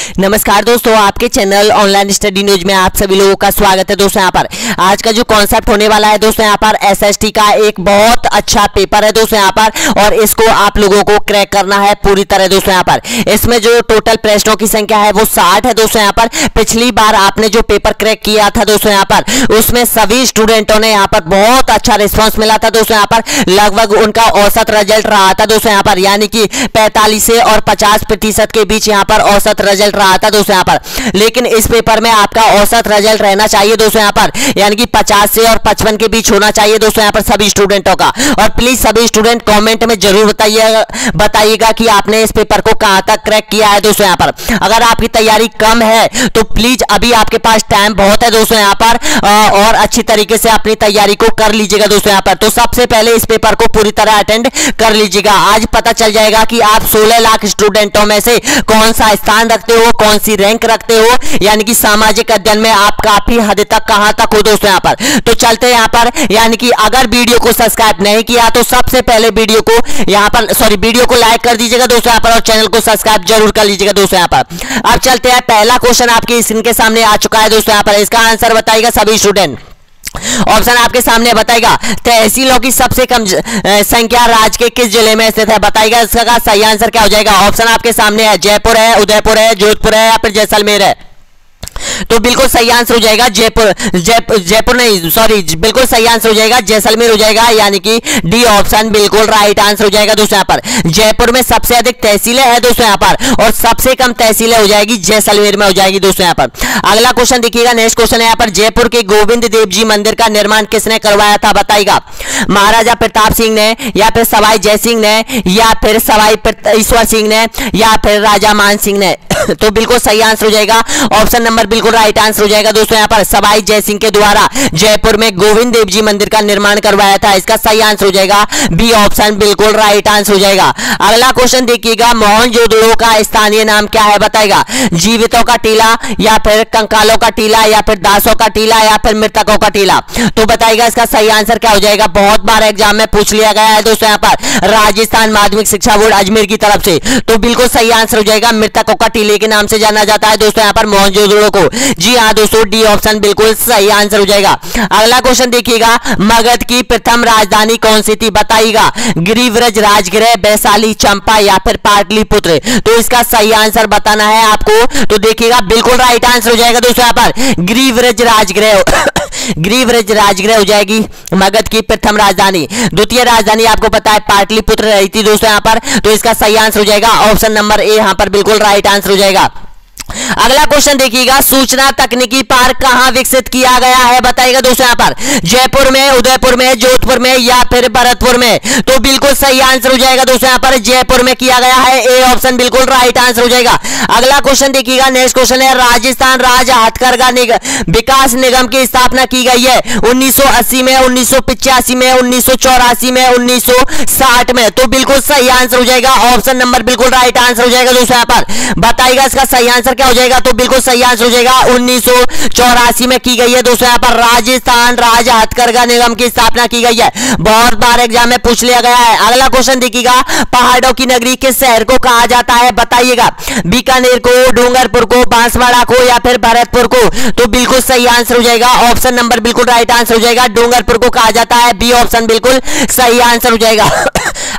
नमस्कार दोस्तों, आपके चैनल ऑनलाइन स्टडी न्यूज में आप सभी लोगों का स्वागत है। दोस्तों यहाँ पर आज का जो कॉन्सेप्ट होने वाला है दोस्तों यहाँ पर एसएसटी का एक बहुत अच्छा पेपर है दोस्तों यहाँ पर, और इसको आप लोगों को क्रैक करना है पूरी तरह। दोस्तों यहाँ पर इसमें जो टोटल प्रश्नों की संख्या है वो 60 है दोस्तों यहाँ पर। पिछली बार आपने जो पेपर क्रैक किया था दोस्तों यहाँ पर, उसमें सभी स्टूडेंटों ने यहाँ पर बहुत अच्छा रिस्पॉन्स मिला था दोस्तों यहाँ पर। लगभग उनका औसत रिजल्ट रहा था दोस्तों यहाँ पर, यानी कि 45 से और 50% के बीच यहाँ पर औसत रिजल्ट रहा था दोस्तों यहाँ पर। लेकिन इस पेपर में आपका औसत रिजल्ट रहना चाहिए दोस्तों यहाँ पर, यानी कि 50 से और 55 के बीच होना चाहिए दोस्तों यहाँ पर सभी स्टूडेंटों का। और प्लीज सभी स्टूडेंट कमेंट में जरूर बताइएगा कि आपने इस पेपर को कहां तक क्रैक किया है दोस्तों यहाँ पर। अगर आपकी तैयारी कम है तो प्लीज अभी आपके पास टाइम बहुत है दोस्तों यहाँ पर, और अच्छी तरीके से अपनी तैयारी को कर लीजिएगा दोस्तों यहाँ पर। तो सबसे पहले इस पेपर को पूरी तरह अटेंड कर लीजिएगा। आज पता चल जाएगा कि आप 16 लाख स्टूडेंटों में से कौन सा स्थान रखते हो, कौन सी रैंक रखते हो, यानी कि सामाजिक अध्ययन में आप काफी हद तक कहां तक हो दोस्तों यहाँ पर। तो चलते यहाँ पर, यानी कि अगर वीडियो को सब्सक्राइब नहीं किया तो सबसे पहले वीडियो को लाइक कर दीजिएगा दोस्तों यहाँ पर, और चैनल को सब्सक्राइब जरूर कर लीजिएगा दोस्तों यहाँ पर। अब चलते हैं, पहला क्वेश्चन आपकी स्क्रीन के सामने आ चुका है दोस्तों यहाँ पर। इसका आंसर बताइएगा सभी स्टूडेंट। ऑप्शन आपके सामने बताएगा तहसीलों की सबसे कम संख्या राज्य के किस जिले में स्थित है, बताइएगा इसका सही आंसर क्या हो जाएगा। ऑप्शन आपके सामने है जयपुर है, उदयपुर है, जोधपुर है या फिर जैसलमेर है। तो बिल्कुल सही आंसर हो जाएगा बिल्कुल सही आंसर हो जाएगा जैसलमेर हो जाएगा, यानी कि डी ऑप्शन बिल्कुल राइट आंसर हो जाएगा दोस्तों यहाँ पर। जयपुर में सबसे अधिक तहसीलें हैं दोस्तों यहाँ पर, और सबसे कम तहसीलें हो जाएगी जैसलमेर में हो जाएगी दोस्तों यहाँ पर। अगला क्वेश्चन देखिएगा, नेक्स्ट क्वेश्चन है यहाँ पर, जयपुर के गोविंद देव जी मंदिर का निर्माण किसने करवाया था, बताइएगा। महाराजा प्रताप सिंह ने, या फिर सवाई जय सिंह ने, या फिर सवाई ईश्वर सिंह ने, या फिर राजा मान सिंह ने। तो बिल्कुल सही आंसर हो जाएगा ऑप्शन नंबर बिल्कुल राइट आंसर हो जाएगा दोस्तों यहाँ पर। सवाई जय सिंह के द्वारा जयपुर में गोविंद देव जी मंदिर का निर्माण करवाया था, इसका सही आंसर हो जाएगा बी ऑप्शन बिल्कुल राइट आंसर हो जाएगा। अगला क्वेश्चन देखिएगा, मोहनजोदड़ो का स्थानीय नाम क्या है, बताएगा। जीवितों का टीला, या फिर कंकालों का टीला, या फिर दासों का टीला, या फिर मृतकों का टीला। तो बताइएगा इसका सही आंसर क्या हो जाएगा। बहुत बार एग्जाम में पूछ लिया गया है दोस्तों यहाँ पर, राजस्थान माध्यमिक शिक्षा बोर्ड अजमेर की तरफ से। तो बिल्कुल सही आंसर हो जाएगा मृतकों का टीले के नाम से जाना जाता है दोस्तों यहाँ पर मोहनजोदड़ो को। जी हाँ दोस्तों, डी ऑप्शन बिल्कुल सही आंसर हो जाएगा। अगला क्वेश्चन देखिएगा, मगध की प्रथम राजधानी कौन सी थी, बताइएगा। गिरिव्रज, राजगृह, वैशाली, चंपा या फिर पाटलिपुत्र। तो इसका सही आंसर बताना है आपको। तो देखिएगा बिल्कुल राइट आंसर हो जाएगा दोस्तों यहाँ पर गिरिव्रज राजगृह गिरिव्रज राजगृह हो जाएगी मगध की प्रथम राजधानी। द्वितीय राजधानी आपको पता है पाटलिपुत्र रही थी दोस्तों यहाँ पर। तो इसका सही आंसर हो जाएगा ऑप्शन नंबर ए यहाँ पर बिल्कुल राइट आंसर हो जाएगा। अगला क्वेश्चन देखिएगा, सूचना तकनीकी पार्क कहां विकसित किया गया है, बताइएगा दोस्तों यहाँ पर। जयपुर में, उदयपुर में, जोधपुर में या फिर भरतपुर में। तो बिल्कुल सही आंसर हो जाएगा दोस्तों यहाँ पर जयपुर में किया गया है, ए ऑप्शन बिल्कुल राइट आंसर हो जाएगा। अगला क्वेश्चन देखिएगा, नेक्स्ट क्वेश्चन है, राजस्थान राज्य हथकरघा विकास निगम की स्थापना की गई है 1980 में, 1985 में, 1984 में, 1960 में। तो बिल्कुल सही आंसर हो जाएगा ऑप्शन नंबर बिल्कुल राइट आंसर हो जाएगा दोस्तों यहाँ पर। बताइएगा इसका सही आंसर क्या हो जाएगा। तो बिल्कुल सही आंसर हो जाएगा 1984 में की गई है दोस्तों यहाँ पर, राजस्थान राज्य हथकरघा निगम की स्थापना की गई है। बहुत बार एग्जाम में पूछ लिया गया है। अगला क्वेश्चन देखिएगा, पहाड़ों की नगरी किस शहर को कहा जाता है, बताइएगा। बीकानेर को, डूंगरपुर को, बांसवाड़ा को या फिर भरतपुर को। तो बिल्कुल सही आंसर हो जाएगा ऑप्शन नंबर बिल्कुल राइट आंसर हो जाएगा, डूंगरपुर को कहा जाता है, बी ऑप्शन बिल्कुल सही आंसर हो जाएगा।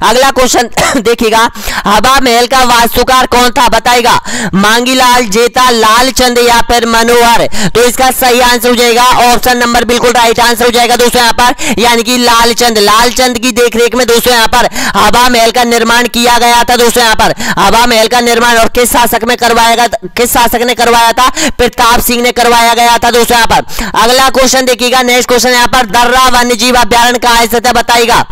अगला क्वेश्चन देखिएगा, हवा महल का वास्तुकार कौन था, बताइएगा। मांगीलाल, जेता, लालचंद या फिर मनोहर। तो इसका सही आंसर हो जाएगा ऑप्शन नंबर बिल्कुल राइट आंसर हो जाएगा दोस्तों यहाँ पर, यानी कि लालचंद। लालचंद की देखरेख में दोस्तों यहाँ पर हवा महल का निर्माण किया गया था दोस्तों यहाँ पर। हवा महल का निर्माण और किस शासक ने करवाया था, प्रताप सिंह ने करवाया गया था दोस्तों यहाँ पर। अगला क्वेश्चन देखिएगा, नेक्स्ट क्वेश्चन यहाँ पर, दर्रा वन्य जीव अभ्यारण्य कहाँ स्थित है, बताइएगा।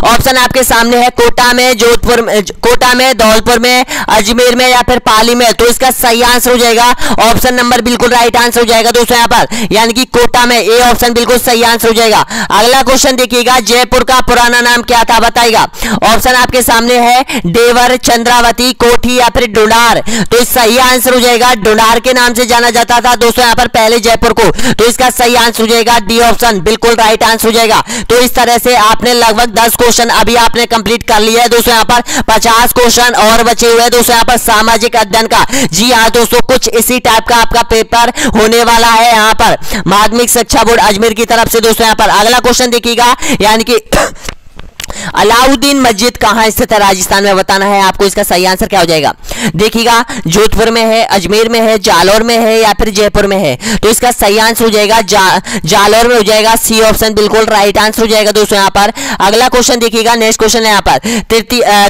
ऑप्शन आपके सामने है, कोटा में, जोधपुर में, कोटा में, धौलपुर में, अजमेर में या फिर पाली में। तो इसका सही आंसर हो जाएगा ऑप्शन नंबर बिल्कुल राइट आंसर हो जाएगा दोस्तों यहाँ पर, यानी कि कोटा में, ए ऑप्शन बिल्कुल सही आंसर हो जाएगा। अगला क्वेश्चन देखिएगा, जयपुर का पुराना नाम क्या था, बताइएगा। ऑप्शन आपके सामने है, देवर, चंद्रावती, कोठी या फिर डुंडार। तो सही आंसर हो जाएगा डुंडार के नाम से जाना जाता था दोस्तों यहाँ पर पहले जयपुर को। तो इसका सही आंसर हो जाएगा डी ऑप्शन बिल्कुल राइट आंसर हो जाएगा। तो इस तरह से आपने लगभग 10 50 क्वेश्चन अभी आपने कंप्लीट कर लिया है दोस्तों। यहाँ पर 50 क्वेश्चन और बचे हुए हैं दोस्तों यहाँ पर सामाजिक अध्ययन का। जी हाँ दोस्तों, कुछ इसी टाइप का आपका पेपर होने वाला है यहाँ पर माध्यमिक शिक्षा बोर्ड अजमेर की तरफ से दोस्तों। यहाँ पर अगला क्वेश्चन देखिएगा, यानी कि अलाउद्दीन मस्जिद कहां स्थित है राजस्थान में, बताना है आपको। इसका सही आंसर क्या हो जाएगा, देखिएगा जोधपुर में है, अजमेर में है, जालौर में है या फिर जयपुर में है। तो इसका सही आंसर हो जाएगा जालौर में हो जाएगा। सी ऑप्शन बिल्कुल राइट आंसर हो जाएगा दोस्तों। यहाँ पर अगला क्वेश्चन देखिएगा, नेक्स्ट क्वेश्चन है यहाँ पर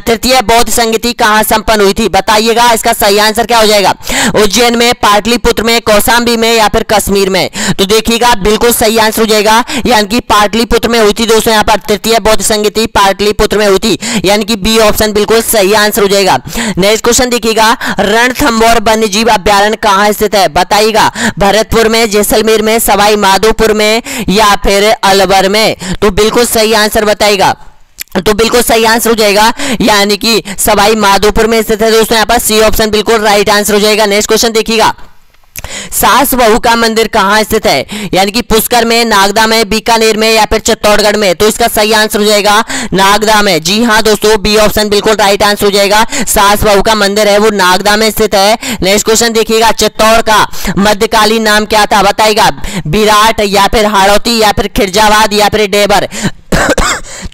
तृतीय बौद्ध संगति कहां संपन्न हुई थी, बताइएगा। इसका सही आंसर क्या हो जाएगा, उज्जैन में, पाटलिपुत्र में, कौशाम्बी में या फिर कश्मीर में। तो देखिएगा बिल्कुल सही आंसर हो जाएगा, यानी कि पाटलिपुत्र में हुई थी दोस्तों। यहाँ पर तृतीय बौद्ध संगति पाटलिपुत्र में हुई थी, यानी कि बी ऑप्शन बिल्कुल सही आंसर हो जाएगा। नेक्स्ट क्वेश्चन देखिएगा, रणथंभौर वन्यजीव अभ्यारण्य कहां स्थित है, बताइएगा। भरतपुर में, जैसलमेर में, सवाई माधोपुर में या फिर अलवर में। तो बिल्कुल सही आंसर बताइएगा। तो बिल्कुल सही आंसर हो जाएगा, यानी कि सवाई माधोपुर में स्थित है दोस्तों। यहाँ पर सी ऑप्शन बिल्कुल राइट आंसर हो जाएगा। नेक्स्ट क्वेश्चन देखिएगा, सास बहू का मंदिर कहां स्थित है, यानी कि पुष्कर में, नागदा में, बीकानेर में या फिर चित्तौड़गढ़ में। तो इसका सही आंसर हो जाएगा नागदा में। जी हाँ दोस्तों, बी ऑप्शन बिल्कुल राइट आंसर हो जाएगा। सास बहू का मंदिर है वो नागदा में स्थित है। नेक्स्ट क्वेश्चन देखिएगा, चित्तौड़ का मध्यकालीन नाम क्या था, बताइएगा। विराट या फिर हाड़ौती या फिर खिरजावाद या फिर डेबर।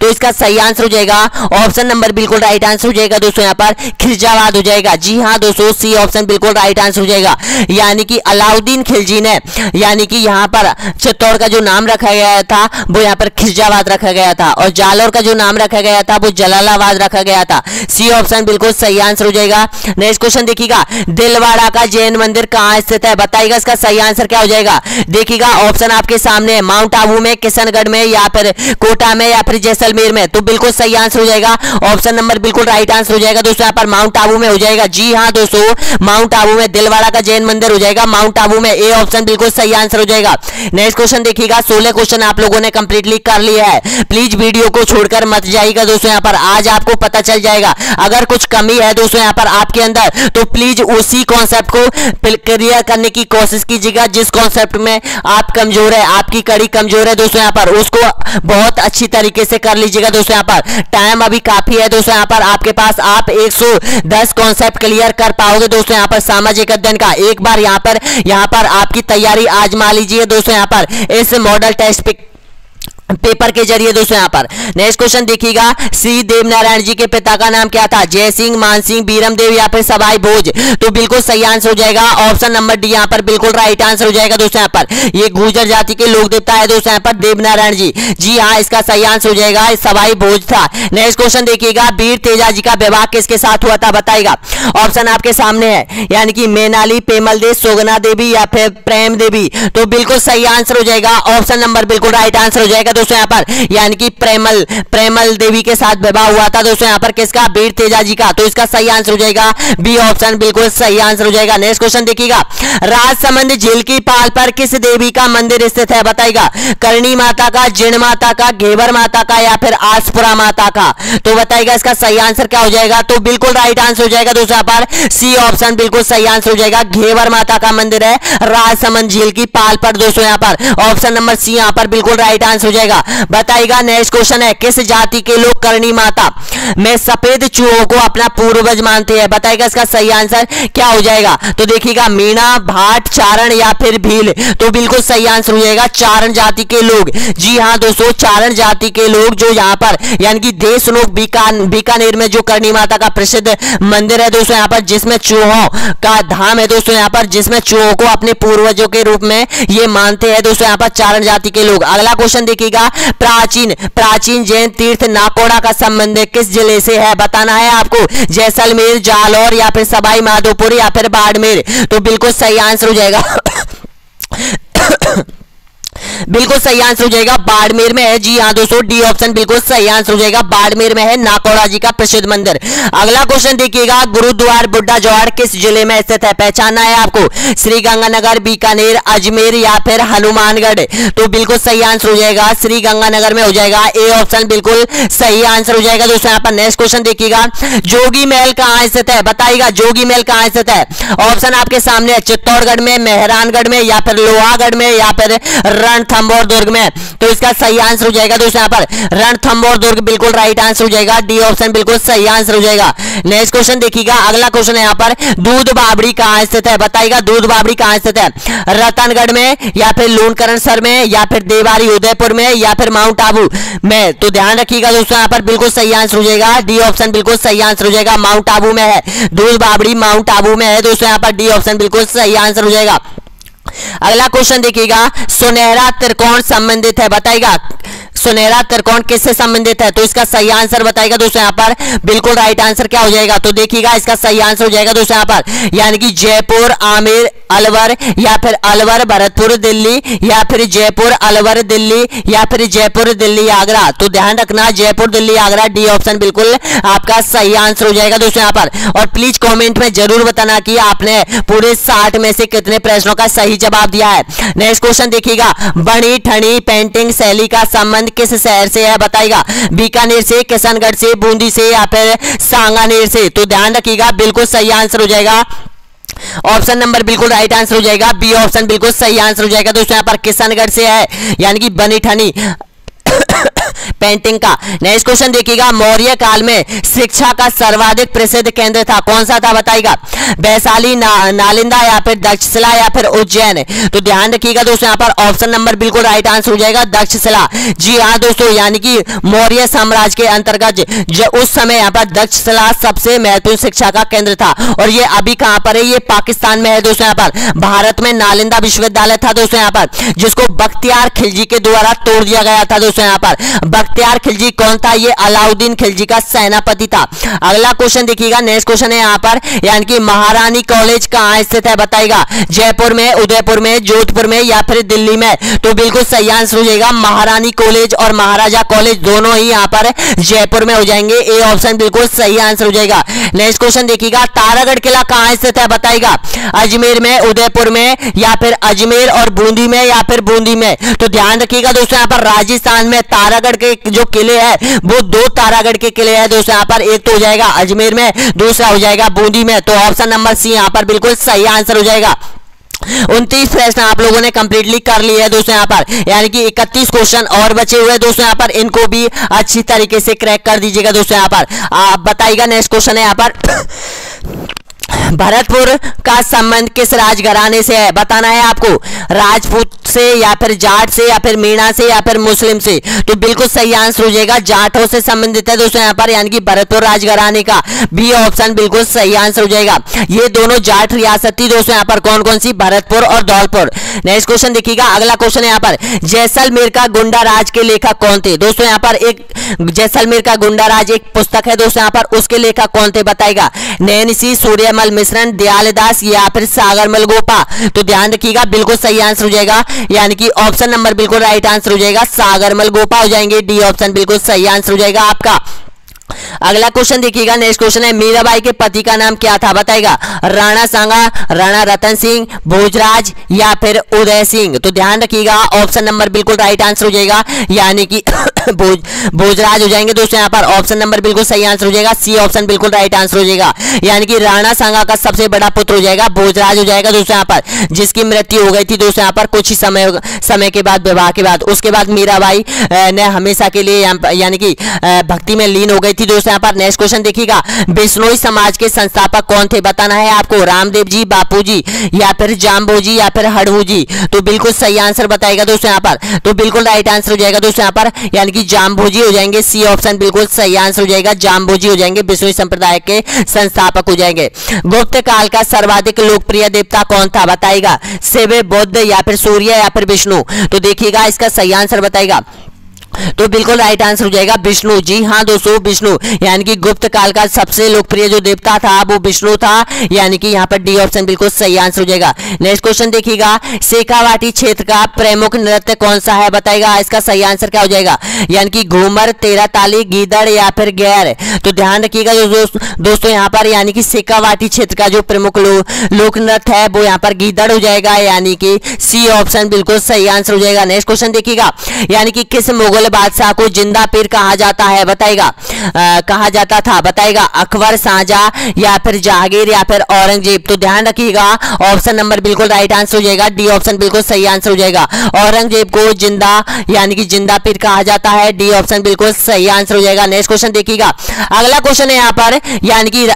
तो इसका सही आंसर हो जाएगा ऑप्शन नंबर बिल्कुल राइट आंसर हो जाएगा दोस्तों, यहाँ पर खिलजावाद हो जाएगा। जी हाँ दोस्तों, सी ऑप्शन बिल्कुल राइट आंसर हो जाएगा, यानी कि अलाउद्दीन खिलजी ने, यानी कि यहाँ पर चित्तौड़ का जो नाम रखा गया था वो यहाँ पर खिलजावाद रखा गया था, और जालौर का जो नाम रखा गया था वो जलालाबाद रखा गया था। सी ऑप्शन बिल्कुल सही आंसर हो जाएगा। नेक्स्ट क्वेश्चन देखिएगा, दिलवाड़ा का जैन मंदिर कहाँ स्थित है, बताइएगा। इसका सही आंसर क्या हो जाएगा, देखिएगा ऑप्शन आपके सामने, माउंट आबू में, किशनगढ़ में या फिर कोटा में या फिर जैसलमेर में। तो बिल्कुल सही आंसर हो जाएगा, ऑप्शन नंबर बिल्कुल राइट आंसर हो जाएगा दोस्तों, यहाँ पर माउंट आबू में हो जाएगा। जी हाँ दोस्तों, माउंट आबू में दिलवाड़ा का जैन मंदिर हो जाएगा माउंट आबू में। ए ऑप्शन बिल्कुल सही आंसर हो जाएगा। नेक्स्ट क्वेश्चन देखिएगा, 16 क्वेश्चन आप लोगों ने कंप्लीटली कर लिया है। प्लीज वीडियो को छोड़कर मत जाइएगा दोस्तों, यहाँ पर आज आपको पता चल जाएगा। अगर कुछ कमी है दोस्तों यहाँ पर आपके अंदर, तो प्लीज उसी कॉन्सेप्ट को क्लियर करने की कोशिश कीजिएगा जिस कॉन्सेप्ट में आप कमजोर है, आपकी कड़ी कमजोर है दोस्तों, यहाँ पर उसको बहुत अच्छी तरीके से कर लीजिएगा दोस्तों। यहाँ पर टाइम अभी काफी है दोस्तों, यहाँ पर आपके पास आप 110 कॉन्सेप्ट क्लियर कर पाओगे दोस्तों। यहाँ पर सामाजिक अध्ययन का एक बार यहाँ पर आपकी तैयारी आजमा लीजिए दोस्तों, यहाँ पर इस मॉडल टेस्ट पेपर के जरिए दोस्तों। यहाँ पर नेक्स्ट क्वेश्चन देखिएगा, श्री देवनारायण जी के पिता का नाम क्या था, जय सिंह, मान सिंह, बीरम देव या फिर सवाई भोज। तो बिल्कुल सही आंसर हो जाएगा, ऑप्शन नंबर डी यहाँ पर बिल्कुल राइट आंसर हो जाएगा दोस्तों। यहाँ पर ये गुर्जर जाति के लोक देवता है दोस्तों यहाँ पर देवनारायण जी। जी हाँ, इसका सही आंसर हो जाएगा सवाई भोज था। नेक्स्ट क्वेश्चन देखिएगा, वीर तेजाजी का विवाह किसके साथ हुआ था, बताइएगा। ऑप्शन आपके सामने है, यानी कि मैनाली, पेमल देव, सोगना देवी या फिर प्रेम देवी। तो बिल्कुल सही आंसर हो जाएगा, ऑप्शन नंबर बिल्कुल राइट आंसर हो जाएगा दोस्तों यहाँ पर, यानी कि प्रेमल देवी के साथ विवाह हुआ था दोस्तों यहाँ पर किसका, वीर तेजाजी का। तो इसका सही आंसर हो जाएगा बी ऑप्शन बिल्कुल सही आंसर हो जाएगा। नेक्स्ट क्वेश्चन देखिएगा, राजसमंद झील की पाल पर किस देवी का मंदिर स्थित है, बताइएगा। करणी माता का, जिण माता का, घेवर माता का या फिर आसपुरा माता का। तो बताइएगा इसका सही आंसर क्या हो जाएगा। तो बिल्कुल राइट आंसर हो जाएगा दोस्तों यहाँ पर सी ऑप्शन बिल्कुल सही आंसर हो जाएगा, घेवर माता का मंदिर है राजसमंद झील की पाल पर दोस्तों यहाँ पर, ऑप्शन नंबर सी यहाँ पर बिल्कुल राइट आंसर हो जाएगा। बताइएगा नेक्स्ट क्वेश्चन है, किस जाति के लोग करणी माता में सफेद चूहों को अपना पूर्वज मानते हैं, बताइएगा इसका सही आंसर क्या हो जाएगा। तो देखिएगा, मीणा, भाट, चारण या फिर भील। तो बिल्कुल सही आंसर हो जाएगा चारण जाति के लोग। जी हाँ दोस्तों, चारण जाति के लोग जो यहाँ पर, यानी कि देशनोक बीकानेर में जो करणी माता का प्रसिद्ध मंदिर है दोस्तों यहाँ पर, जिसमें चूहों का धाम है दोस्तों यहाँ पर, जिसमें चूहों को अपने पूर्वजों के रूप में ये मानते हैं दोस्तों यहाँ पर चारण जाति के लोग। अगला क्वेश्चन देखिएगा, प्राचीन जैन तीर्थ नाकोड़ा का संबंध किस जिले से है, बताना है आपको। जैसलमेर, जालौर या फिर सवाई माधोपुर या फिर बाड़मेर। तो बिल्कुल सही आंसर हो जाएगा बिल्कुल सही आंसर हो जाएगा बाड़मेर में है। जी हाँ दोस्तों, डी ऑप्शन बिल्कुल सही आंसर हो जाएगा, बाड़मेर में है नाकोड़ा जी का प्रसिद्ध मंदिर। अगला क्वेश्चन देखिएगा, गुरुद्वार बुड्ढा जौहर किस जिले में स्थित है, पहचानना है आपको। श्रीगंगानगर, बीकानेर, अजमेर या फिर हनुमानगढ़। तो बिल्कुल सही आंसर हो जाएगा श्रीगंगानगर में हो जाएगा, ए ऑप्शन बिल्कुल सही आंसर हो जाएगा दोस्तों यहाँ पर। नेक्स्ट क्वेश्चन देखिएगा, जोगी महल कहाँ स्थित है, बताइएगा जोगी महल कहाँ स्थित है। ऑप्शन आपके सामने है, चित्तौड़गढ़ में, मेहरानगढ़ में या फिर लोहागढ़ में या फिर रणथंभौर दुर्ग में। तो इसका सही आंसर हो जाएगा दोस्तों यहाँ पर रणथंभौर दुर्ग बिल्कुल राइट आंसर हो जाएगा, डी ऑप्शन बिल्कुल सही आंसर हो जाएगा। नेक्स्ट क्वेश्चन देखिएगा, अगला क्वेश्चन है यहाँ पर दूध बाबड़ी कहाँ स्थित है, बताइएगा दूध बाबड़ी कहाँ स्थित है, रतनगढ़ में या फिर लूणकरणसर में या फिर देवारी उदयपुर में या फिर माउंट आबू में। तो ध्यान रखिएगा दोस्तों यहाँ पर बिल्कुल सही आंसर हो जाएगा, डी ऑप्शन बिल्कुल सही आंसर हो जाएगा, माउंट आबू में है दूध बाबड़ी, माउंट आबू में है दोस्तों यहाँ पर, डी ऑप्शन बिल्कुल सही आंसर हो जाएगा। अगला क्वेश्चन देखिएगा, सुनहरा त्रिकोण संबंधित है, बताइएगा सुनहरा त्रिकोण किससे संबंधित है। तो इसका सही आंसर बताइएगा दोस्तों यहाँ पर बिल्कुल राइट आंसर क्या हो जाएगा। तो देखिएगा इसका सही आंसर हो जाएगा दोस्तों यहाँ पर, यानी कि जयपुर आमेर अलवर या फिर अलवर भरतपुर दिल्ली या फिर जयपुर अलवर दिल्ली या फिर जयपुर दिल्ली आगरा। तो ध्यान रखना जयपुर दिल्ली आगरा, डी ऑप्शन बिल्कुल आपका सही आंसर हो जाएगा दोस्तों यहाँ पर। और प्लीज कमेंट में जरूर बताना कि आपने पूरे 60 में से कितने प्रश्नों का सही जवाब दिया है। नेक्स्ट क्वेश्चन देखिएगा, बनी ठनी पेंटिंग शैली का संबंध किस शहर से है, बताइएगा बीकानेर से, किशनगढ़ से, बूंदी से या फिर सांगानेर से। तो ध्यान रखिएगा बिल्कुल सही आंसर हो जाएगा, ऑप्शन नंबर बिल्कुल राइट आंसर हो जाएगा, बी ऑप्शन बिल्कुल सही आंसर हो जाएगा दोस्तों यहाँ पर, किशनगढ़ से है यानी कि बनी ठनी पेंटिंग का। नेक्स्ट क्वेश्चन देखिएगा, मौर्य काल में शिक्षा का सर्वाधिक प्रसिद्ध केंद्र था, कौन सा था बताइएगा, वैशाली, नालंदा या फिर तक्षशिला या फिर उज्जैन। तो ध्यान रखिएगा दोस्तों यहाँ पर ऑप्शन नंबर बिल्कुल राइट आंसर हो जाएगा, तक्षशिला। जी हाँ दोस्तों, यानी कि मौर्य साम्राज्य के अंतर्गत जो उस समय यहाँ पर तक्षशिला सबसे महत्वपूर्ण शिक्षा का केंद्र था। और ये अभी कहां पर है, ये पाकिस्तान में है दोस्तों यहाँ पर। भारत में नालंदा विश्वविद्यालय था दोस्तों यहाँ पर, जिसको बख्तियार खिलजी के द्वारा तोड़ दिया गया था दोस्तों यहाँ पर। बख्तियार खिलजी कौन था, ये अलाउद्दीन खिलजी का सेनापति था। अगला क्वेश्चन देखिएगा, नेक्स्ट क्वेश्चन है यहाँ पर, यानी कि महारानी कॉलेज कहाँ स्थित है, बताइएगा जयपुर में, उदयपुर में, जोधपुर में या फिर दिल्ली में। तो बिल्कुल सही आंसर हो जाएगा, महारानी कॉलेज और महाराजा कॉलेज दोनों ही यहाँ पर जयपुर में हो जाएंगे, ए ऑप्शन बिल्कुल सही आंसर हो जाएगा। नेक्स्ट क्वेश्चन देखिएगा, तारागढ़ किला कहाँ स्थित है, बताइएगा अजमेर में, उदयपुर में या फिर अजमेर और बूंदी में या फिर बूंदी में। तो ध्यान रखिएगा दोस्तों यहाँ पर राजस्थान में तारागढ़ के जो किले हैं वो 2 तारागढ़ के किले हैं दोस्तों यहाँ पर, एक तो हो जाएगा अजमेर में, दूसरा हो जाएगा बूंदी में। तो ऑप्शन नंबर सी यहाँ पर बिल्कुल सही आंसर हो जाएगा। 29 प्रश्न आप लोगों ने कंप्लीटली कर लिए है दोस्तों यहाँ पर, यानी कि 31 क्वेश्चन और बचे हुए दोस्तों यहाँ पर, इनको भी अच्छी तरीके से क्रैक कर दीजिएगा दोस्तों यहाँ पर। आप बताइएगा, नेक्स्ट क्वेश्चन है यहाँ पर, भरतपुर का संबंध किस राजघराने से है, बताना है आपको, राजपूत से या फिर जाट से या फिर मीणा से या फिर मुस्लिम से। तो बिल्कुल सही आंसर हो जाएगा, जाटों से संबंधित है दोस्तों यहाँ पर, यानी कि भरतपुर राजघराने का, बी ऑप्शन बिल्कुल सही आंसर हो जाएगा। ये दोनों जाट रियासत थी दोस्तों यहाँ पर, कौन कौन सी, भरतपुर और धौलपुर। नेक्स्ट क्वेश्चन देखिएगा, अगला क्वेश्चन है यहाँ पर, जैसलमेर का गुंडा राज के लेखक कौन थे दोस्तों यहाँ पर, एक जैसलमेर का गुंडा राज एक पुस्तक है दोस्तों यहाँ पर, उसके लेखक कौन थे बताएगा, नैनसी, सूर्यमल मिश्रण, दयालदास या फिर सागरमल गोपा। तो ध्यान रखिएगा बिल्कुल सही आंसर हो जाएगा, यानी कि ऑप्शन नंबर बिल्कुल राइट आंसर हो जाएगा, सागरमल गोपा हो जाएंगे, डी ऑप्शन बिल्कुल सही आंसर हो जाएगा आपका। अगला क्वेश्चन देखिएगा, नेक्स्ट क्वेश्चन है, मीराबाई के पति का नाम क्या था बताएगा, राणा सांगा, राणा रतन सिंह, भोजराज या फिर उदय सिंह। तो ध्यान रखिएगा ऑप्शन नंबर बिल्कुल राइट आंसर हो जाएगा, यानी कि भोजराज हो जाएंगे दोस्तों यहाँ पर, ऑप्शन नंबर बिल्कुल सही आंसर हो जाएगा, सी ऑप्शन बिल्कुल राइट आंसर हो जाएगा, यानी कि राणा सांगा का सबसे बड़ा पुत्र हो जाएगा भोजराज हो जाएगा दोस्तों यहाँ पर, जिसकी मृत्यु हो गई थी दोस्तों यहाँ पर कुछ ही समय के बाद, विवाह के बाद। उसके बाद मीराबाई ने हमेशा के लिए यानी कि भक्ति में लीन हो गई थी दोस्तों यहाँ पर। नेक्स्ट क्वेश्चन देखिएगा, बिश्नोई समाज के संस्थापक कौन थे, बताना है आपको, रामदेव जी, बापू जी या फिर जाम्बो जी या फिर हड़ू जी। तो बिल्कुल सही आंसर बताएगा दोस्तों यहाँ पर, तो बिल्कुल राइट आंसर हो जाएगा दोस्तों यहाँ पर, यानी कि जाम्बो जी हो जाएंगे, सी ऑप्शन बिल्कुल सही आंसर हो जाएगा, जाम्बो जी हो जाएंगे, बिश्नोई संप्रदाय के संस्थापक हो जाएंगे। गुप्त काल का सर्वाधिक लोकप्रिय देवता कौन था बताएगा, शिव, बुद्ध या फिर सूर्य या फिर विष्णु। तो देखिएगा इसका सही आंसर बताएगा, तो बिल्कुल राइट आंसर हो जाएगा विष्णु। जी हाँ दोस्तों, विष्णु, यानी कि गुप्त काल का सबसे लोकप्रिय जो देवता था वो विष्णु था, यानी कि यहाँ पर डी ऑप्शन बिल्कुल सही आंसर हो जाएगा। नेक्स्ट क्वेश्चन देखिएगा, शेखावाटी क्षेत्र का प्रमुख नृत्य कौन सा है बताएगा, इसका सही आंसर क्या हो जाएगा, यानी कि घूमर, तेरा ताली, गीदड़ या फिर गैर। तो ध्यान रखिएगा दोस्तों यहाँ पर, यानी कि शेखावाटी क्षेत्र का जो प्रमुख लोक नृत्य है वो यहाँ पर गीदड़ हो जाएगा, यानी कि सी ऑप्शन बिल्कुल सही आंसर हो जाएगा। नेक्स्ट क्वेश्चन देखिएगा, यानी कि किस मुगल मुगल बादशाह को जिंदा पीर कहा जाता है? बताएगा कहा जाता था, बताएगा अकबर, शाहजहां या फिर जहांगीर या फिर औरंगजेब। तो ध्यान रखिएगा ऑप्शन नंबर बिल्कुल राइट आंसर हो जाएगा, डी ऑप्शन बिल्कुल सही आंसर हो जाएगा। औरंगजेब को जिंदा यानी कि जिंदा पीर कहा जाता है, डी ऑप्शन बिल्कुल सही आंसर हो जाएगा। नेक्स्ट क्वेश्चन देखिएगा, अगला क्वेश्चन है यहाँ पर यानी कि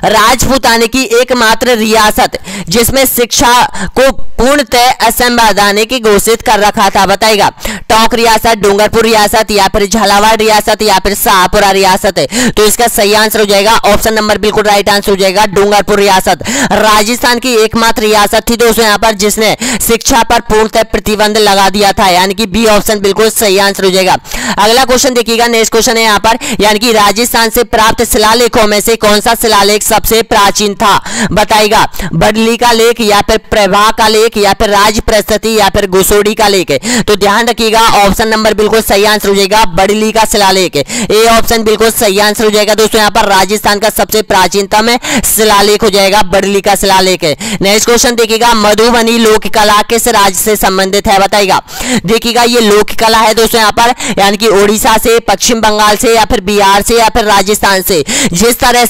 राजपूताने की एकमात्र रियासत जिसमें शिक्षा को पूर्णतः असंवैधानिक घोषित कर रखा था? बताएगा टोंक रियासत, डूंगरपुर रियासत या फिर झालावाड़ रियासत या फिर शाहपुरा रियासत। तो इसका सही आंसर हो जाएगा ऑप्शन नंबर बिल्कुल राइट आंसर हो जाएगा, डूंगरपुर रियासत। राजस्थान की एकमात्र रियासत थी दोस्तों यहाँ पर जिसने शिक्षा पर पूर्णतः प्रतिबंध लगा दिया था, यानी कि बी ऑप्शन बिल्कुल सही आंसर हो जाएगा। अगला क्वेश्चन देखिएगा, नेक्स्ट क्वेश्चन है यहाँ पर यानी कि राजस्थान से प्राप्त शिलालेखों में से कौन सा शिलालेख सबसे प्राचीन था? बताएगा बडली का लेख या फिर प्रभा का लेख या फिर राजप्रशस्ति या फिर गुसोड़ी का लेख। तो ध्यान रखिएगा ऑप्शन नंबर बिल्कुल सही आंसर हो जाएगा, बडली का शिलालेख। ए ऑप्शन बिल्कुल सही आंसर हो जाएगा दोस्तों यहाँ पर राजस्थान का सबसे प्राचीनतम शिलालेख हो जाएगा बडली का शिलालेख। नेक्स्ट क्वेश्चन देखिएगा, मधुबनी लोक कला किस राज्य से संबंधित है? बताएगा देखिएगा ये लोक कला है दोस्तों यहाँ पर यानी कि उड़ीसा से, पश्चिम बंगाल से या फिर बिहार से या फिर राजस्थान से। जिस तरह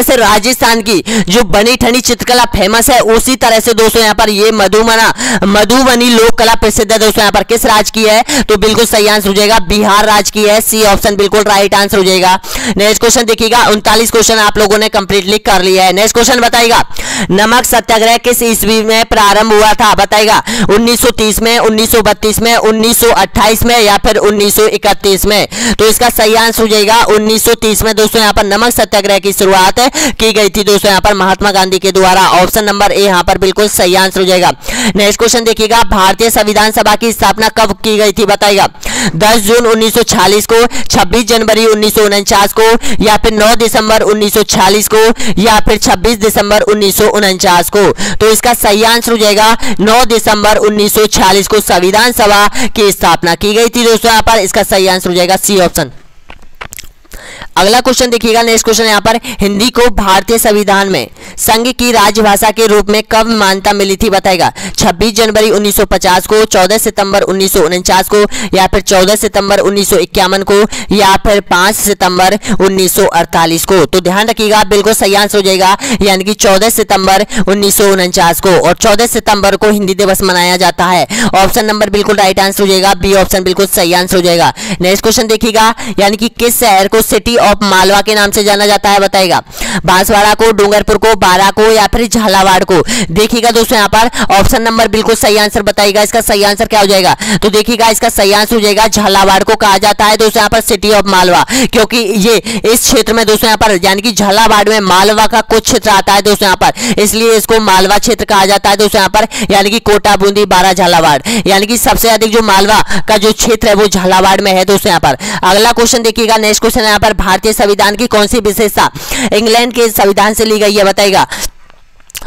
से राजस्थान की जो बनी ठनी चित्रकला फेमस है उसी तरह से दोस्तों यहाँ पर ये मधुबनी लोक कला प्रसिद्ध है दोस्तों यहाँ पर। किस राज्य की है? तो बिल्कुल सही आंसर हो जाएगा, बिहार राज्य की है, सी ऑप्शन बिल्कुल राइट आंसर हो जाएगा। नेक्स्ट क्वेश्चन देखिएगा, 39 क्वेश्चन आप लोगों ने कंप्लीटली कर लिया है। नेक्स्ट क्वेश्चन बताएगा नमक सत्याग्रह किस ईस्वी में प्रारंभ हुआ था? बताएगा 1930 में, 1932 में, 1928 में या फिर 1931 में। तो इसका सही आंसर हो जाएगा 1930 में दोस्तों यहाँ पर नमक सत्याग्रह की शुरुआत की गई थी दोस्तों यहाँ पर महात्मा गांधी के द्वारा। ऑप्शन नंबर ए यहाँ पर बिल्कुल सही आंसर हो जाएगा। नेक्स्ट क्वेश्चन देखिएगा, भारतीय संविधान सभा की स्थापना कब की गई थी? बताएगा 10 जून 1946 को, 26 जनवरी 1949 को या फिर 9 दिसंबर 1946 को या फिर 26 दिसंबर 1949 को। तो इसका सही आंसर हो जाएगा 9 दिसंबर 1946 को संविधान सभा की स्थापना की गई थी दोस्तों यहाँ पर। इसका सही आंसर हो जाएगा सी ऑप्शन। अगला क्वेश्चन देखिएगा, नेक्स्ट क्वेश्चन यहाँ पर हिंदी को भारतीय संविधान में संघ की राजभाषा के रूप में कब मान्यता मिली थी? बताएगा 26 जनवरी 1950 को, 14 सितंबर 1949 को या फिर 14 सितंबर 1951 को या फिर 5 सितंबर 1948 को। तो ध्यान रखिएगा बिल्कुल सही आंसर हो जाएगा यानी कि 14 सितंबर 1949 को, और 14 सितंबर को हिंदी दिवस मनाया जाता है। ऑप्शन नंबर बिल्कुल राइट आंसर हो जाएगा, बी ऑप्शन बिल्कुल सही आंसर हो जाएगा। नेक्स्ट क्वेश्चन देखिएगा, यानी कि किस शहर को सिटी ऑफ मालवा के नाम से जाना जाता है? बताएगा बांसवाड़ा को, डूंगरपुर को, बारा को या फिर झालावाड़ को। देखिएगा दोस्तों यहाँ पर ऑप्शन नंबर बिल्कुल सही आंसर बताइएगा, इसका सही आंसर क्या हो जाएगा? तो देखिएगा इसका सही आंसर हो जाएगा झालावाड़ को कहा जाता है दोस्तों यहाँ पर सिटी ऑफ मालवा, क्योंकि ये इस क्षेत्र में दोस्तों यहाँ पर यानी कि झालावाड़ में मालवा का कुछ क्षेत्र आता है दोस्तों यहाँ पर, इसलिए इसको मालवा क्षेत्र कहा जाता है दोस्तों यहाँ पर। यानी कि कोटा, बूंदी, बारा, झालावाड़, यानी कि सबसे अधिक जो मालवा का जो क्षेत्र है वो झालावाड़ में है दोस्तों यहाँ पर। अगला क्वेश्चन देखिएगा, नेक्स्ट क्वेश्चन यहाँ पर भारतीय संविधान की कौन सी विशेषता इंग्लैंड के संविधान से ली गई है? बताइएगा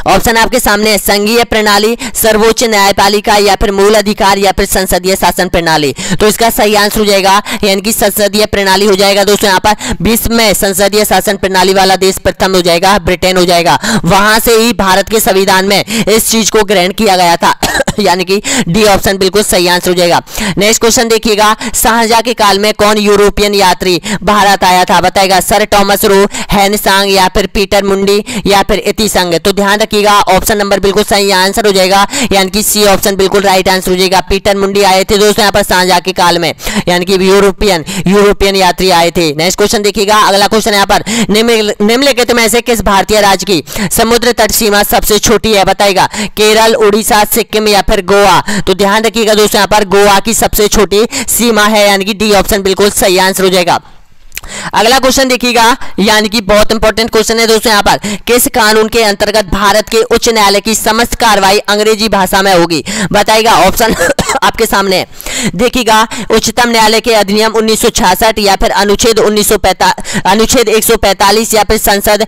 ऑप्शन आपके सामने है, संघीय प्रणाली, सर्वोच्च न्यायपालिका या फिर मूल अधिकार या फिर संसदीय शासन प्रणाली। तो इसका सही आंसर हो जाएगा यानी कि संसदीय प्रणाली हो जाएगा दोस्तों यहाँ पर। विश्व में संसदीय शासन प्रणाली वाला देश प्रथम हो जाएगा, ब्रिटेन हो जाएगा। वहां से ही भारत के संविधान में इस चीज को ग्रहण किया गया था यानी कि डी ऑप्शन बिल्कुल सही आंसर हो जाएगा। नेक्स्ट क्वेश्चन देखिएगा, शाहजहां के काल में कौन यूरोपियन यात्री भारत आया था? बताएगा सर टॉमस रो, हेनसांग या फिर पीटर मुंडी या फिर इतिसंग। तो ध्यान रखिएगा ऑप्शन नंबर बिल्कुल सही आंसर हो जाएगा यानी कि सी ऑप्शन बिल्कुल राइट आंसर हो जाएगा। पीटर मुंडी आए थे दोस्तों यहाँ पर शाहजहां के काल में, यानी कि यूरोपियन यात्री आए थे। नेक्स्ट क्वेश्चन देखिएगा, अगला क्वेश्चन यहाँ पर निम्नलिखित में से किस भारतीय राज्य की समुद्र तट सीमा सबसे छोटी है? बताएगा केरल, उड़ीसा, सिक्किम या फिर गोवा। तो ध्यान रखिएगा दोस्तों यहाँ पर गोवा की सबसे छोटी सीमा है यानी कि डी ऑप्शन बिल्कुल सही आंसर हो जाएगा। अगला क्वेश्चन देखिएगा, यानी कि बहुत इंपॉर्टेंट क्वेश्चन है दोस्तों यहाँ पर, किस कानून के अंतर्गत भारत के उच्च न्यायालय की समस्त कार्रवाई अंग्रेजी भाषा में होगी? बताइएगा ऑप्शन आपके सामने है। देखिएगा उच्चतम न्यायालय के अधिनियम 1966 या फिर अनुच्छेद 145 या फिर संसद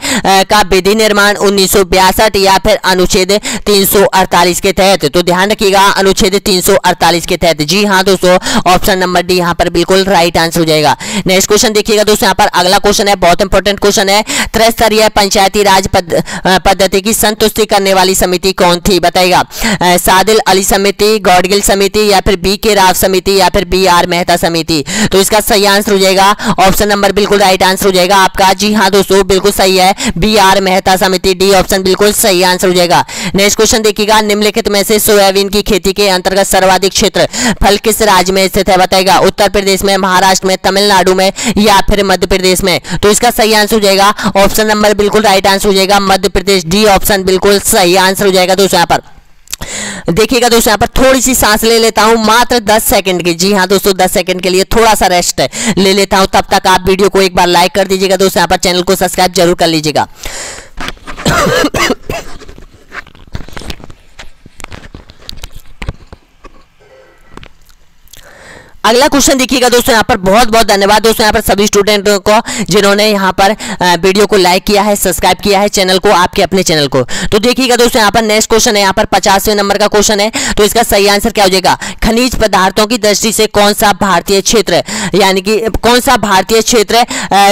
का विधि निर्माण 1962 या फिर अनुच्छेद 348 के तहत। तो ध्यान रखिएगा अनुच्छेद 348 के तहत। जी हाँ दोस्तों, ऑप्शन नंबर डी यहाँ पर बिल्कुल राइट आंसर हो जाएगा। नेक्स्ट क्वेश्चन देखिएगा दोस्तों यहाँ पर अगला क्वेश्चन है, बहुत इंपॉर्टेंट क्वेश्चन है। त्रिस्तरीय पंचायती राज पद्धति की संतुष्टि करने वाली समिति कौन थी? बताइएगा। सादिल अली समिति, गौडगिल समिति, या फिर बी के राव समिति, या फिर बी आर मेहता समिति। तो इसका सही आंसर हो जाएगा ऑप्शन नंबर बिल्कुल राइट आंसर हो जाएगा आपका। जी हाँ दोस्तों, बिल्कुल सही है, बी आर मेहता समिति, डी ऑप्शन बिल्कुल सही आंसर हो जाएगा। नेक्स्ट क्वेश्चन देखिएगा, निम्नलिखित में से सोयाबीन की खेती के अंतर्गत सर्वाधिक क्षेत्र फल किस राज्य में स्थित है? बताएगा। उत्तर प्रदेश में, महाराष्ट्र में, तमिलनाडु में, या फिर मध्य प्रदेश में। तो इसका सही आंसर हो जाएगा ऑप्शन नंबर बिल्कुल राइट आंसर हो जाएगा मध्य प्रदेश, डी ऑप्शन बिल्कुल सही आंसर हो जाएगा। दोस्तों यहाँ पर देखिएगा, दोस्तों यहाँ पर थोड़ी सी सांस ले लेता हूं, मात्र 10 सेकंड की। जी हाँ दोस्तों, 10 सेकंड के लिए थोड़ा सा रेस्ट ले लेता हूं। तब तक आप वीडियो को एक बार लाइक कर दीजिएगा दोस्तों, यहाँ पर चैनल को सब्सक्राइब जरूर कर लीजिएगा। अगला क्वेश्चन देखिएगा दोस्तों, यहाँ पर बहुत बहुत धन्यवाद दोस्तों यहाँ पर सभी स्टूडेंटों को जिन्होंने यहाँ पर वीडियो को लाइक किया है, सब्सक्राइब किया है चैनल को, आपके अपने चैनल को। तो देखिएगा दोस्तों यहाँ पर नेक्स्ट क्वेश्चन है, यहाँ पर 50वें नंबर का क्वेश्चन है। तो इसका सही आंसर क्या हो जाएगा? खनिज पदार्थों की दृष्टि से कौन सा भारतीय क्षेत्र, यानी कि कौन सा भारतीय क्षेत्र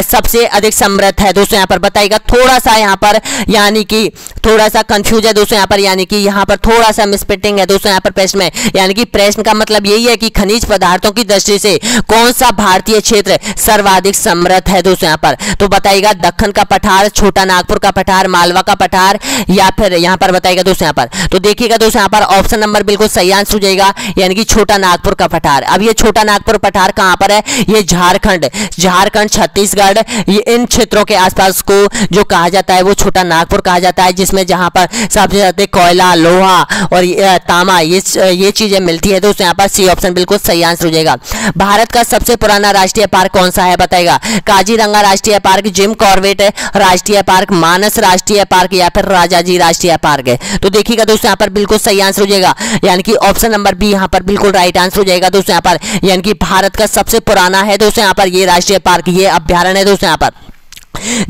सबसे अधिक समृद्ध है? दोस्तों यहाँ पर बताइएगा। थोड़ा सा यहाँ पर यानी कि थोड़ा सा कंफ्यूज है दोस्तों यहाँ पर, यानी कि यहाँ पर थोड़ा सा मिसप्रिंटिंग है दोस्तों यहाँ पर प्रश्न में। यानी कि प्रश्न का मतलब यही है कि खनिज पदार्थों की दृष्टि से कौन सा भारतीय क्षेत्र सर्वाधिक समृद्ध है? दोस्तों यहाँ पर तो बताइएगा, दक्कन का पठार, छोटा नागपुर का पठार, मालवा का पठार, या फिर यहाँ पर बताइएगा दोस्तों यहाँ पर। तो देखिएगा दोस्तों यहाँ पर ऑप्शन नंबर बिल्कुल सही आंसर हो जाएगा, यानी कि छोटा नागपुर का पठार। अब ये छोटा नागपुर पठार कहाँ पर है? ये झारखंड, छत्तीसगढ़, ये इन क्षेत्रों के आसपास को जो कहा जाता है वो छोटा नागपुर कहा जाता है, जिसमें जहां पर सबसे ज्यादा कोयला, लोहा और तांबा ये चीजें मिलती है दोस्तों यहाँ पर। सी ऑप्शन बिल्कुल सही आंसर हो जाएगा। भारत का सबसे पुराना राष्ट्रीय पार्क कौन सा है? बताएगा। काजीरंगा राष्ट्रीय पार्क, जिम कॉर्बेट राष्ट्रीय पार्क, मानस राष्ट्रीय पार्क, या फिर राजाजी राष्ट्रीय पार्क है। तो देखिएगा दोस्तों यहाँ पर बिल्कुल सही आंसर हो जाएगा, यानी कि ऑप्शन नंबर बी यहाँ पर बिल्कुल राइट आंसर हो जाएगा दोस्तों यहाँ पर। यानी कि भारत का सबसे पुराना है दोस्तों यहाँ पर ये राष्ट्रीय पार्क, ये अभ्यारण्य है दोस्तों यहाँ पर।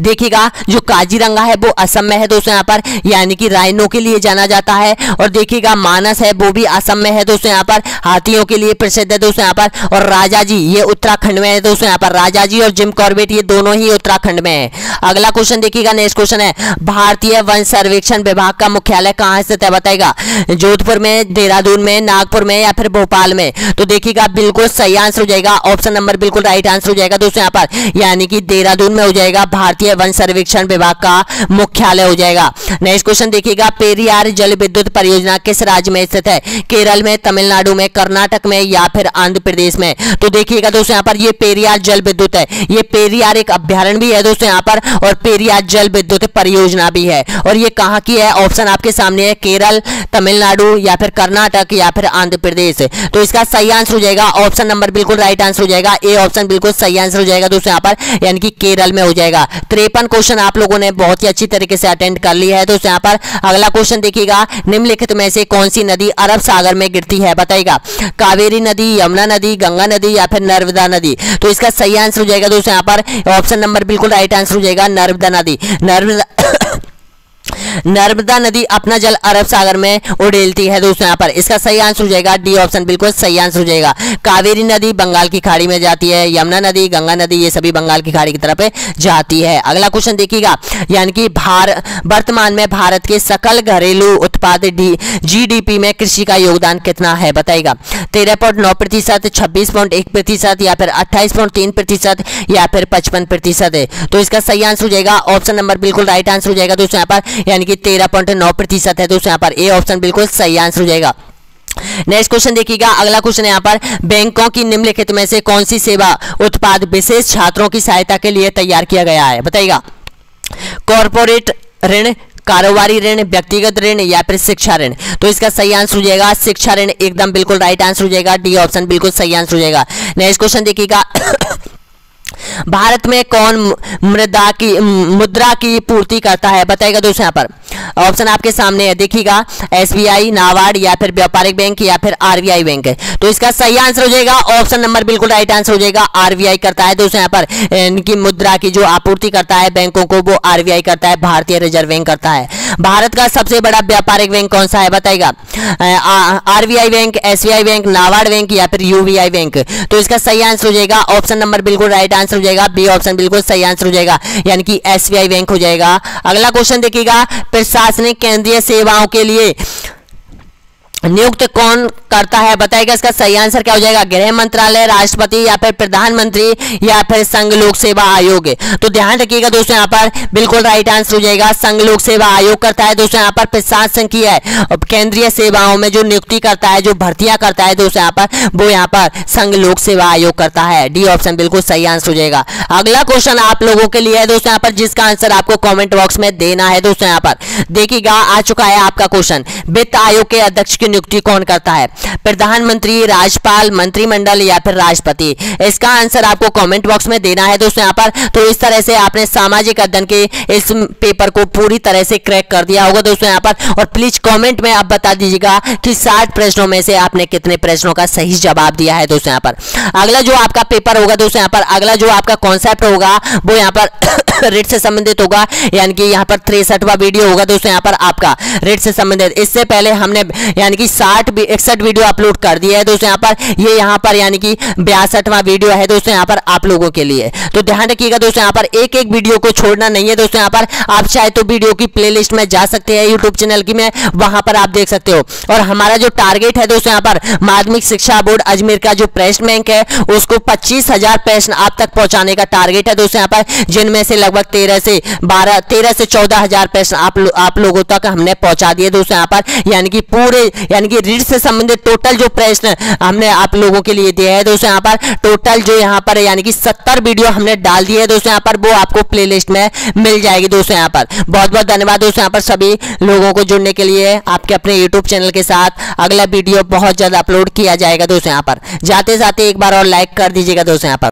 देखिएगा, जो काजीरंगा है वो असम में है दोस्तों यहाँ पर, यानी कि राइनो के लिए जाना जाता है। और देखिएगा मानस है वो भी असम में है दोस्तों यहाँ पर, हाथियों के लिए प्रसिद्ध है दोस्तों यहाँ पर। और राजाजी ये उत्तराखंड में है दोस्तों यहाँ पर, राजाजी और जिम कॉर्बेट ये दोनों ही उत्तराखंड में है। अगला क्वेश्चन देखिएगा, नेक्स्ट क्वेश्चन है, भारतीय वन सर्वेक्षण विभाग का मुख्यालय कहाँ स्थित है? बताएगा। जोधपुर में, देहरादून में, नागपुर में, या फिर भोपाल में। तो देखिएगा बिल्कुल सही आंसर हो जाएगा, ऑप्शन नंबर बिल्कुल राइट आंसर हो जाएगा दोस्तों यहाँ पर, यानी कि देहरादून में हो जाएगा भारतीय वन सर्वेक्षण विभाग का मुख्यालय हो जाएगा। नेक्स्ट क्वेश्चन देखिएगा, पेरियार जल विद्युत परियोजना किस राज्य में स्थित है? केरल में, तमिलनाडु में, कर्नाटक में, या फिर आंध्र प्रदेश में। तो देखिएगा दोस्तों यहाँ पर ये पेरियार जल विद्युत है, ये पेरियार एक अभ्यारण्य भी है दोस्तों यहाँ पर, और पेरियार जल विद्युत परियोजना भी है। और ये कहाँ की है? ऑप्शन आपके सामने है, केरल, तमिलनाडु, या फिर कर्नाटक, या फिर आंध्र प्रदेश। तो इसका सही आंसर हो जाएगा ऑप्शन नंबर बिल्कुल राइट आंसर हो जाएगा, ए ऑप्शन बिल्कुल सही आंसर हो जाएगा दोस्तों यहाँ पर, यानी कि केरल में हो जाएगा। 53 क्वेश्चन आप लोगों ने बहुत ही अच्छी तरीके से अटेंड कर लिया है दोस्तों यहाँ पर। अगला क्वेश्चन देखिएगा, निम्नलिखित में से कौन सी नदी अरब सागर में गिरती है? बताइएगा। कावेरी नदी, यमुना नदी, गंगा नदी, या फिर नर्मदा नदी। तो इसका सही आंसर हो जाएगा दोस्तों यहाँ पर, ऑप्शन नंबर बिल्कुल राइट आंसर हो जाएगा नर्मदा नदी। नर्मदा नदी अपना जल अरब सागर में उड़ेलती है दोस्तों यहाँ पर, इसका सही आंसर हो जाएगा डी ऑप्शन बिल्कुल सही आंसर हो जाएगा। कावेरी नदी बंगाल की खाड़ी में जाती है, यमुना नदी, गंगा नदी ये सभी बंगाल की खाड़ी की तरफ जाती है। अगला क्वेश्चन देखिएगा, यानी कि वर्तमान में भारत के सकल घरेलू उत्पाद जीडीपी में कृषि का योगदान कितना है? बताइएगा। 13.9%, 26.1%, या फिर 28.3%, या फिर 55% है। तो इसका सही आंसर हो जाएगा ऑप्शन नंबर बिल्कुल राइट आंसर हो जाएगा दोस्तों यहाँ पर, यानी कि 13.9% है दोस्तों यहाँ पर, ए ऑप्शन बिल्कुल सही आंसर हो जाएगा। नेक्स्ट क्वेश्चन देखिएगा, अगला क्वेश्चन है यहाँ पर, बैंकों की निम्नलिखित में से कौन सी सेवा उत्पाद विशेष छात्रों की सहायता के लिए तैयार किया गया है? बताइएगा। कॉर्पोरेट ऋण, कारोबारी ऋण, व्यक्तिगत ऋण, या फिर शिक्षा ऋण। तो इसका सही आंसर हो जाएगा शिक्षा ऋण, एकदम बिल्कुल राइट आंसर हो जाएगा, डी ऑप्शन बिल्कुल सही आंसर हो जाएगा। नेक्स्ट क्वेश्चन देखिएगा, भारत में कौन मुद्रा की पूर्ति करता है? बताइएगा दोस्तों यहाँ पर, ऑप्शन आपके सामने है, देखिएगा। एसबीआई, नाबार्ड, या फिर व्यापारिक बैंक, या फिर आरबीआई बैंक। तो इसका सही आंसर हो जाएगा ऑप्शन नंबर बिल्कुल राइट आंसर हो जाएगा, आरबीआई करता है दोस्तों यहाँ पर। इनकी मुद्रा की जो आपूर्ति करता है बैंकों को वो आरबीआई करता है, भारतीय रिजर्व बैंक करता है। भारत का सबसे बड़ा व्यापारिक बैंक कौन सा है? बताइएगा। RBI bank, SBI bank, NABARD bank, या फिर यूबीआई बैंक। तो इसका सही आंसर हो जाएगा ऑप्शन नंबर बिल्कुल राइट आंसर हो जाएगा बी ऑप्शन बिल्कुल सही आंसर हो जाएगा, यानी कि एसबीआई बैंक हो जाएगा। अगला क्वेश्चन देखिएगा, प्रशासनिक केंद्रीय सेवाओं के लिए नियुक्त कौन करता है, बताइएगा। इसका सही आंसर क्या हो जाएगा, गृह मंत्रालय, राष्ट्रपति या फिर प्रधानमंत्री या फिर संघ लोक सेवा आयोग। तो ध्यान रखिएगा दोस्तों, यहाँ पर बिल्कुल राइट आंसर हो जाएगा संघ लोक सेवा आयोग करता है दोस्तों। यहाँ पर प्रशासन की है केंद्रीय सेवाओं में जो नियुक्ति करता है, जो भर्तियां करता है दोस्तों यहाँ पर, वो यहाँ पर संघ लोक सेवा आयोग करता है। डी ऑप्शन बिल्कुल सही आंसर हो जाएगा। अगला क्वेश्चन आप लोगों के लिए है दोस्तों यहाँ पर, जिसका आंसर आपको कॉमेंट बॉक्स में देना है दोस्तों। यहाँ पर देखिएगा, आ चुका है आपका क्वेश्चन, वित्त आयोग के अध्यक्ष नियुक्ति कौन करता है, प्रधानमंत्री, राज्यपाल, मंत्रिमंडल या फिर राष्ट्रपति। इसका आंसर आपको कमेंट बॉक्स में देना है दोस्तों यहाँ पर। तो इस तरह से आपने सामाजिक अध्ययन के इस पेपर को पूरी तरह से क्रैक कर दिया होगा दोस्तों यहाँ पर। और प्लीज कमेंट में आप बता दीजिएगा कि 60 प्रश्नों में से आपने कितने प्रश्नों का सही जवाब दिया है दोस्तों यहाँ पर। अगला जो आपका पेपर होगा दोस्तों यहाँ पर, अगला जो आपका कॉन्सेप्ट होगा वो यहाँ पर रेट से संबंधित होगा, यानी कि यहाँ पर 63वां वीडियो होगा दोस्तों यहाँ पर आपका रेट से संबंधित। इससे पहले हमने यानी कि 61 वीडियो अपलोड कर दिया है दोस्तों यहाँ पर। ये यहाँ पर यानी कि 62वां वीडियो है दोस्तों यहाँ पर आप लोगों के लिए। तो ध्यान रखिएगा दोस्तों यहाँ पर, एक एक वीडियो को छोड़ना नहीं है दोस्तों यहाँ पर। आप चाहे तो वीडियो की प्लेलिस्ट में जा सकते हैं यूट्यूब चैनल की में, वहां पर आप देख सकते हो। और हमारा जो टारगेट है दोस्तों यहाँ पर, माध्यमिक शिक्षा बोर्ड अजमेर का जो प्रश्न बैंक है उसको 25,000 प्रश्न आप तक पहुंचाने का टारगेट है दोस्तों यहाँ पर, जिनमें से लगभग 13 से 14,000 प्रश्न आप लोगों तक हमने पहुंचा दिए दोस्तों यहाँ पर। यानी कि पूरे यानी कि रीड से संबंधित टोटल जो प्रश्न हमने आप लोगों के लिए दिए हैं दोस्तों यहाँ पर, टोटल जो यहाँ पर यानी कि 70 वीडियो हमने डाल दिए हैं दोस्तों यहाँ पर, वो आपको प्लेलिस्ट में मिल जाएगी दोस्तों यहाँ पर। बहुत बहुत धन्यवाद दोस्तों यहाँ पर सभी लोगों को जुड़ने के लिए आपके अपने यूट्यूब चैनल के साथ। अगला वीडियो बहुत जल्द अपलोड किया जाएगा दोस्तों यहाँ पर। जाते जाते एक बार और लाइक कर दीजिएगा दोस्तों यहाँ पर।